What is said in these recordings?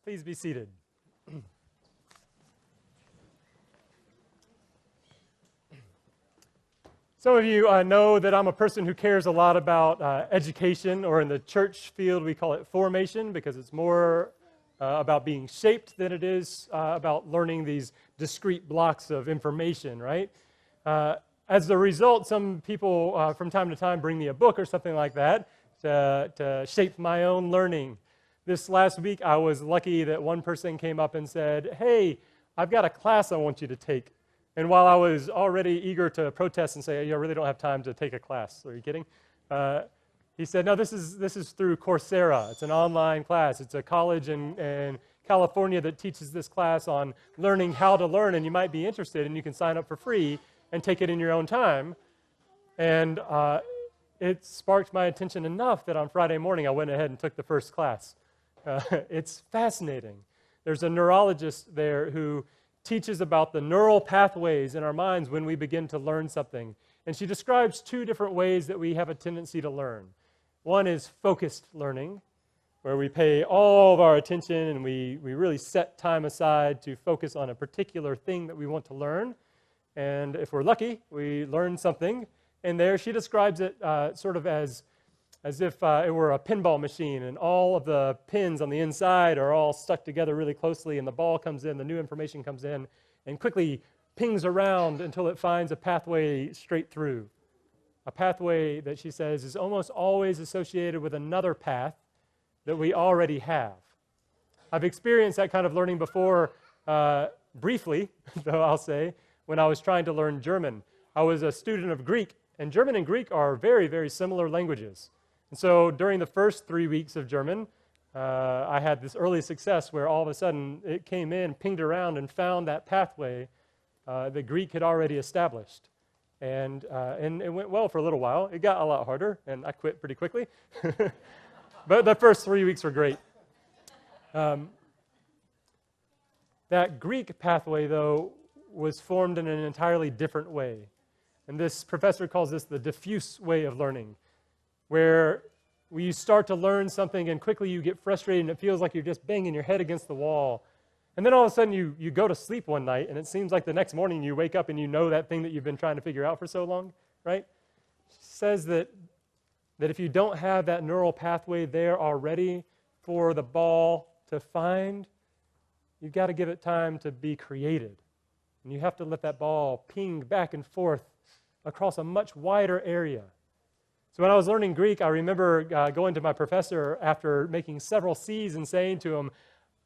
Please be seated. Some of you know that I'm a person who cares a lot about education, or in the church field we call it formation, because it's more about being shaped than it is about learning these discrete blocks of information, right? As a result, some people from time to time bring me a book or something like that to shape my own learning. This last week, I was lucky that one person came up and said, "Hey, I've got a class I want you to take." And while I was already eager to protest and say, "I really don't have time to take a class," are you kidding? He said, "No, this is through Coursera. It's an online class. It's a college in California that teaches this class on learning how to learn, and you might be interested, and you can sign up for free and take it in your own time." And it sparked my attention enough that on Friday morning I went ahead and took the first class. It's fascinating. There's a neurologist there who teaches about the neural pathways in our minds when we begin to learn something. And she describes two different ways that we have a tendency to learn. One is focused learning, where we pay all of our attention and we really set time aside to focus on a particular thing that we want to learn. And if we're lucky, we learn something. And there she describes it sort of as if it were a pinball machine, and all of the pins on the inside are all stuck together really closely, and the ball comes in, the new information comes in, and quickly pings around until it finds a pathway straight through. A pathway that she says is almost always associated with another path that we already have. I've experienced that kind of learning before, briefly, though I'll say, when I was trying to learn German. I was a student of Greek, and German and Greek are very, very similar languages. And so during the first 3 weeks of German, I had this early success where all of a sudden it came in, pinged around, and found that pathway that Greek had already established. And it went well for a little while. It got a lot harder, and I quit pretty quickly. But the first 3 weeks were great. That Greek pathway, though, was formed in an entirely different way. And this professor calls this the diffuse way of learning, where you start to learn something and quickly you get frustrated and it feels like you're just banging your head against the wall. And then all of a sudden you go to sleep one night and it seems like the next morning you wake up and you know that thing that you've been trying to figure out for so long, right? She says that if you don't have that neural pathway there already for the ball to find, you've got to give it time to be created. And you have to let that ball ping back and forth across a much wider area. So when I was learning Greek, I remember going to my professor after making several C's and saying to him,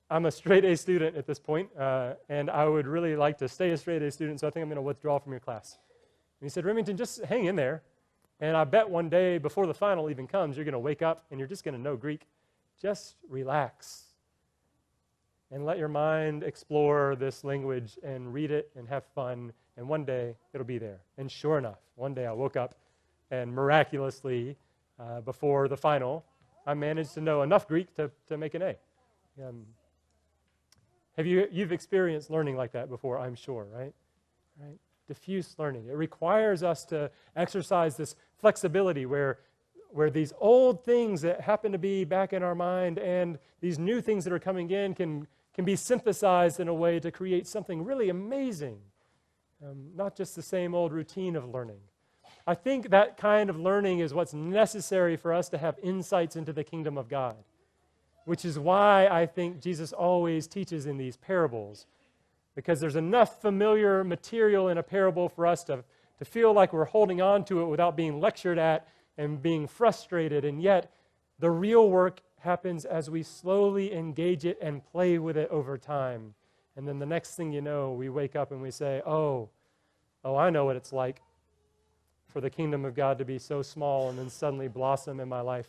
"I'm a straight A student at this point, and I would really like to stay a straight A student, so I think I'm going to withdraw from your class." And he said, "Remington, just hang in there, and I bet one day before the final even comes, you're going to wake up and you're just going to know Greek. Just relax and let your mind explore this language and read it and have fun, and one day it'll be there." And sure enough, one day I woke up, and miraculously, before the final, I managed to know enough Greek to make an A. You've experienced learning like that before, I'm sure, right? Diffuse learning. It requires us to exercise this flexibility where these old things that happen to be back in our mind and these new things that are coming in can be synthesized in a way to create something really amazing, not just the same old routine of learning. I think that kind of learning is what's necessary for us to have insights into the kingdom of God, which is why I think Jesus always teaches in these parables, because there's enough familiar material in a parable for us to feel like we're holding on to it without being lectured at and being frustrated, and yet the real work happens as we slowly engage it and play with it over time. And then the next thing you know, we wake up and we say, oh, I know what it's like for the kingdom of God to be so small and then suddenly blossom in my life.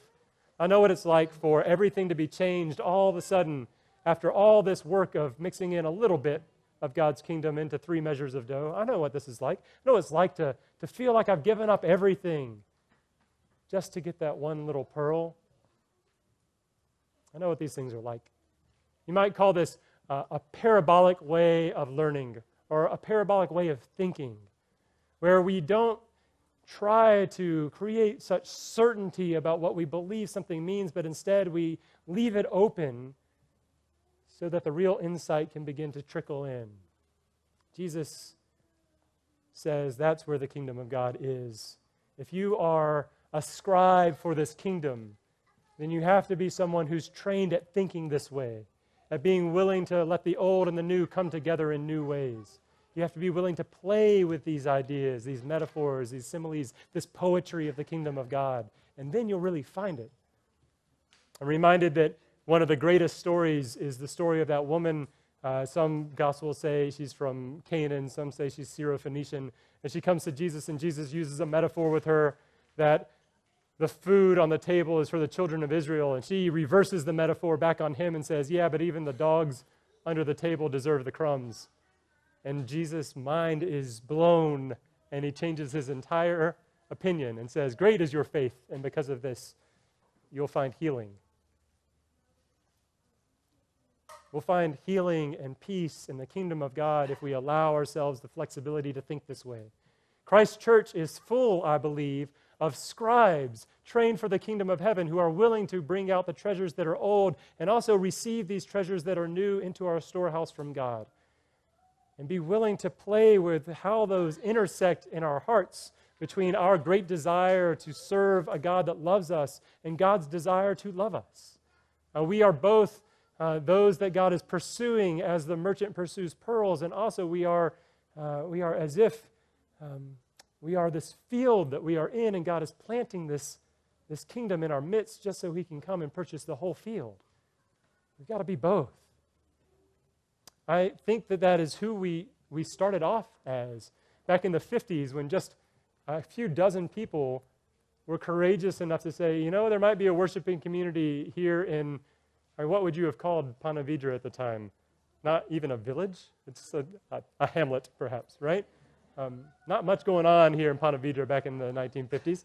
I know what it's like for everything to be changed all of a sudden after all this work of mixing in a little bit of God's kingdom into 3 measures of dough. I know what this is like. I know what it's like to feel like I've given up everything just to get that one little pearl. I know what these things are like. You might call this a parabolic way of learning, or a parabolic way of thinking, where we don't try to create such certainty about what we believe something means, but instead we leave it open so that the real insight can begin to trickle in. Jesus says that's where the kingdom of God is. If you are a scribe for this kingdom, then you have to be someone who's trained at thinking this way, at being willing to let the old and the new come together in new ways. You have to be willing to play with these ideas, these metaphors, these similes, this poetry of the kingdom of God, and then you'll really find it. I'm reminded that one of the greatest stories is the story of that woman. Some Gospels say she's from Canaan, some say she's Syro-Phoenician, and she comes to Jesus, and Jesus uses a metaphor with her that the food on the table is for the children of Israel, and she reverses the metaphor back on him and says, yeah, but even the dogs under the table deserve the crumbs. And Jesus' mind is blown, and he changes his entire opinion and says, great is your faith, and because of this, you'll find healing. We'll find healing and peace in the kingdom of God if we allow ourselves the flexibility to think this way. Christ's church is full, I believe, of scribes trained for the kingdom of heaven who are willing to bring out the treasures that are old and also receive these treasures that are new into our storehouse from God. And be willing to play with how those intersect in our hearts between our great desire to serve a God that loves us and God's desire to love us. We are both those that God is pursuing as the merchant pursues pearls, and also we are as if we are this field that we are in, and God is planting this kingdom in our midst just so he can come and purchase the whole field. We've got to be both. I think that is who we started off as. Back in the 50s, when just a few dozen people were courageous enough to say, there might be a worshiping community here in, or what would you have called Ponte Vedra at the time? Not even a village? It's a hamlet, perhaps, right? Not much going on here in Ponte Vedra back in the 1950s.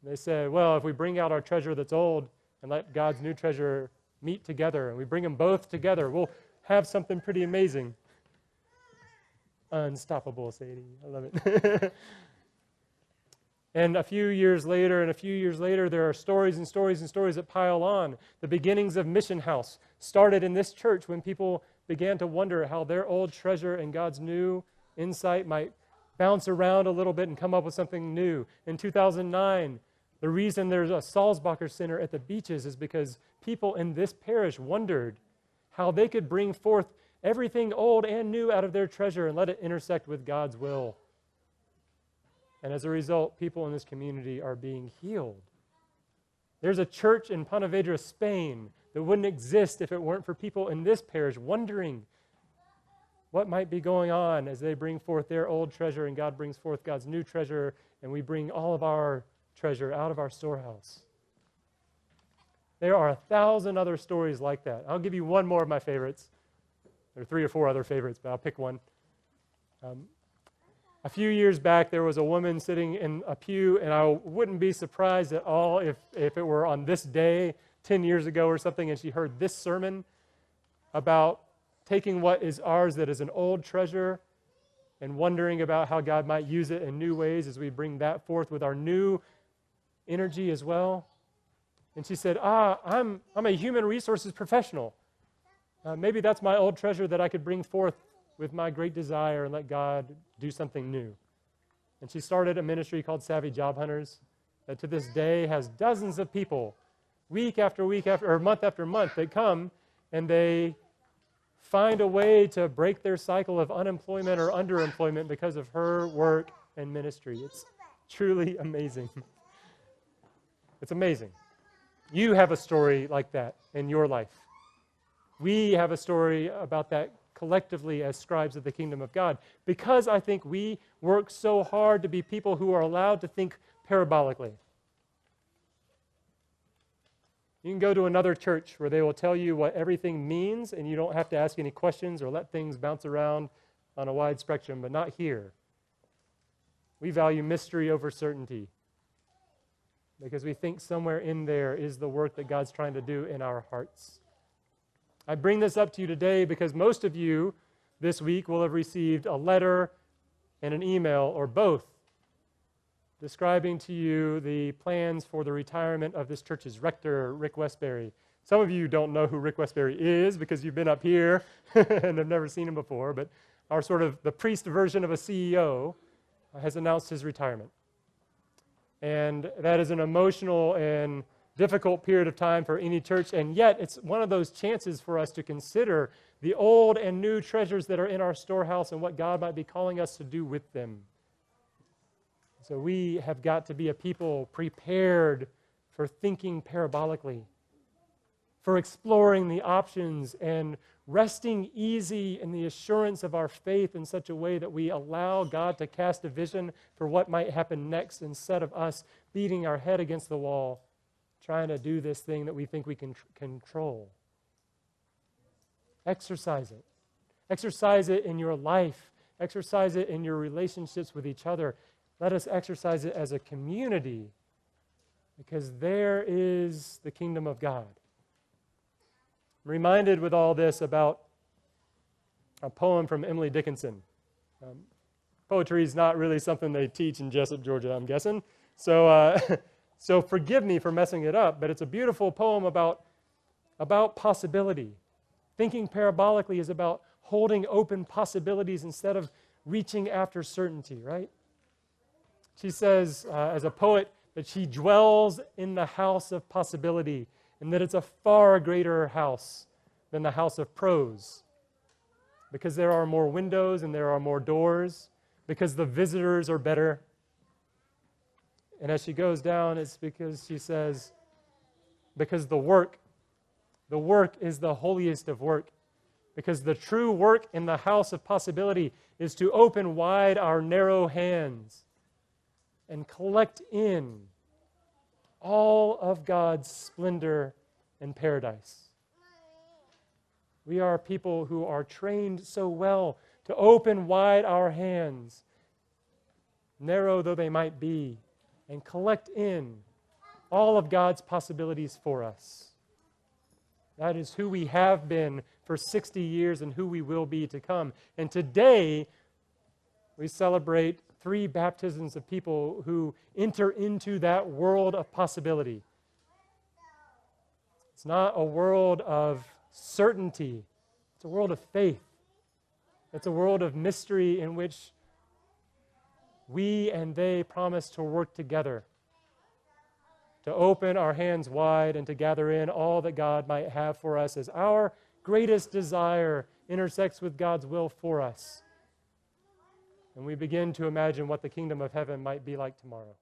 They said, well, if we bring out our treasure that's old and let God's new treasure meet together, and we bring them both together, we'll have something pretty amazing. Unstoppable, Sadie. I love it. And a few years later, there are stories and stories and stories that pile on. The beginnings of Mission House started in this church when people began to wonder how their old treasure and God's new insight might bounce around a little bit and come up with something new. In 2009, the reason there's a Salzbacher Center at the beaches is because people in this parish wondered how they could bring forth everything old and new out of their treasure and let it intersect with God's will. And as a result, people in this community are being healed. There's a church in Ponte Vedra, Spain, that wouldn't exist if it weren't for people in this parish wondering what might be going on as they bring forth their old treasure and God brings forth God's new treasure, and we bring all of our treasure out of our storehouse. There are 1,000 other stories like that. I'll give you one more of my favorites. There are 3 or 4 other favorites, but I'll pick one. A few years back, there was a woman sitting in a pew, and I wouldn't be surprised at all if it were on this day 10 years ago or something, and she heard this sermon about taking what is ours that is an old treasure and wondering about how God might use it in new ways as we bring that forth with our new energy as well. And she said, I'm a human resources professional. Maybe that's my old treasure that I could bring forth with my great desire and let God do something new. And she started a ministry called Savvy Job Hunters that to this day has dozens of people, week after week or month after month, that come and they find a way to break their cycle of unemployment or underemployment because of her work and ministry. It's truly amazing. It's amazing. You have a story like that in your life. We have a story about that collectively as scribes of the kingdom of God, because I think we work so hard to be people who are allowed to think parabolically. You can go to another church where they will tell you what everything means, and you don't have to ask any questions or let things bounce around on a wide spectrum, but not here. We value mystery over certainty because we think somewhere in there is the work that God's trying to do in our hearts. I bring this up to you today because most of you this week will have received a letter and an email, or both, describing to you the plans for the retirement of this church's rector, Rick Westbury, Some of you don't know who Rick Westbury is because you've been up here and have never seen him before, but our sort of the priest version of a CEO has announced his retirement. And that is an emotional and difficult period of time for any church, and yet it's one of those chances for us to consider the old and new treasures that are in our storehouse and what God might be calling us to do with them. So we have got to be a people prepared for thinking parabolically, for exploring the options and resting easy in the assurance of our faith in such a way that we allow God to cast a vision for what might happen next instead of us beating our head against the wall, trying to do this thing that we think we can control. Exercise it. Exercise it in your life. Exercise it in your relationships with each other. Let us exercise it as a community, because there is the kingdom of God. I'm reminded with all this about a poem from Emily Dickinson. Poetry is not really something they teach in Jessup, Georgia, I'm guessing. So so forgive me for messing it up, but it's a beautiful poem about possibility. Thinking parabolically is about holding open possibilities instead of reaching after certainty, right? She says, as a poet, that she dwells in the house of possibility, and that it's a far greater house than the house of prose, because there are more windows and there are more doors, because the visitors are better. And as she goes down, it's because she says, because the work is the holiest of work, because the true work in the house of possibility is to open wide our narrow hands and collect in all of God's splendor and paradise. We are people who are trained so well to open wide our hands, narrow though they might be, and collect in all of God's possibilities for us. That is who we have been for 60 years and who we will be to come. And today, we celebrate 3 baptisms of people who enter into that world of possibility. It's not a world of certainty. It's a world of faith. It's a world of mystery in which we and they promise to work together, to open our hands wide and to gather in all that God might have for us as our greatest desire intersects with God's will for us. And we begin to imagine what the kingdom of heaven might be like tomorrow.